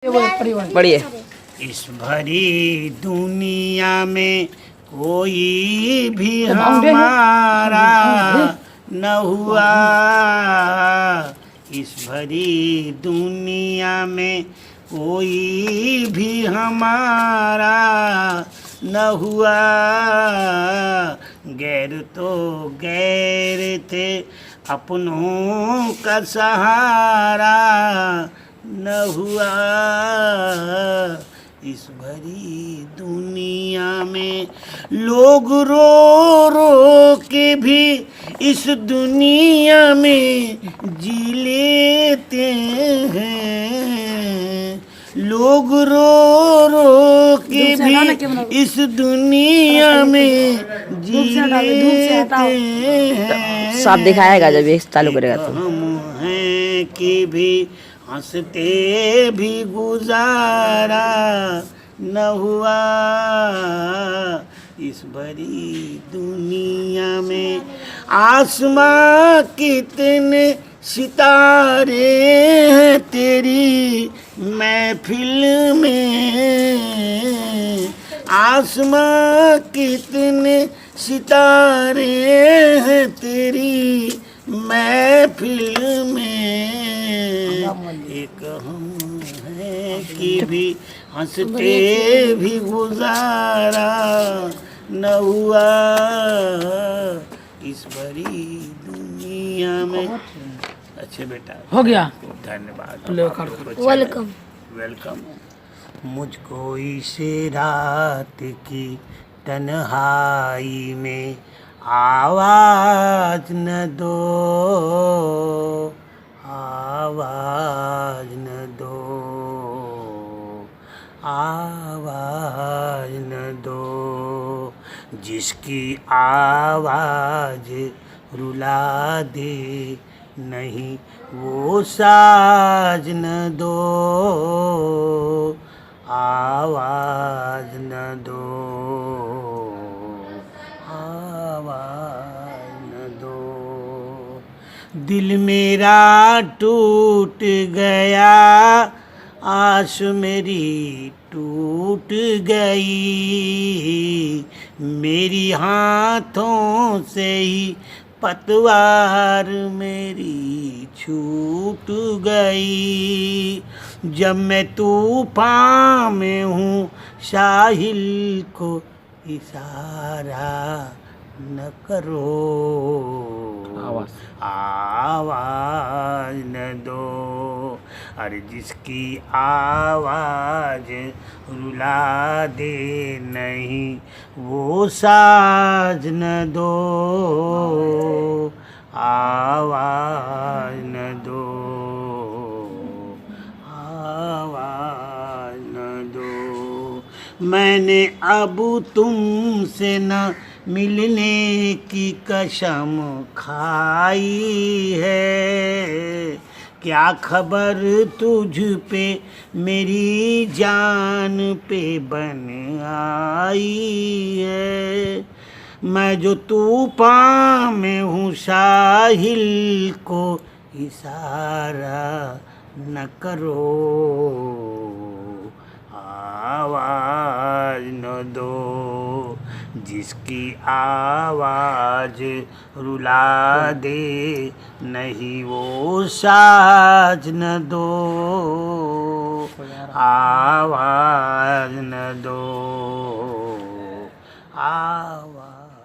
पढ़िए। इस भरी दुनिया में कोई भी हमारा न हुआ, इस भरी दुनिया में कोई भी हमारा न हुआ, गैर तो गैर थे अपनों का सहारा न हुआ, इस भरी दुनिया में लोग रो रो के भी इस दुनिया में जी लेते हैं, लोग रो रो के भी इस दुनिया में जी लेते हैं। साफ दिखाएगा जब ये चालू करेगा तो। हम हैं कि भी हंसते भी गुजारा न हुआ, इस भरी दुनिया में आसमां कितने सितारे हैं तेरी महफिल में, आसमां कितने सितारे हैं तेरी महफिल में, एक हम हैं कि भी हंसते भी गुजारा न हुआ, इस भरी दुनिया में। अच्छे बेटा, हो गया। धन्यवाद, वेलकम। वेलकम। मुझको इस रात की तन्हाई में आवाज न दो, आवाज न दो, आवाज न दो, जिसकी आवाज रुला दे नहीं वो साज न दो, आवाज न दो, आवाज न दो। दिल मेरा टूट गया, आस मेरी टूट गई, मेरी हाथों से ही पतवार मेरी छूट गई, जब मैं तूफान में हूँ साहिल को इशारा न करो, आवाज न दो, अरे जिसकी आवाज रुला दे नहीं वो साज न दो, आवाज न दो, आवाज न दो। मैंने अब तुमसे न मिलने की कसम खाई है, क्या खबर तुझ पे मेरी जान पे बन आई है, मैं जो तूफान में हूँ साहिल को इशारा न करो, आवाज न दो, जिसकी आवाज रुला दे नहीं वो साज न दो, आवाज न दो, आवाज।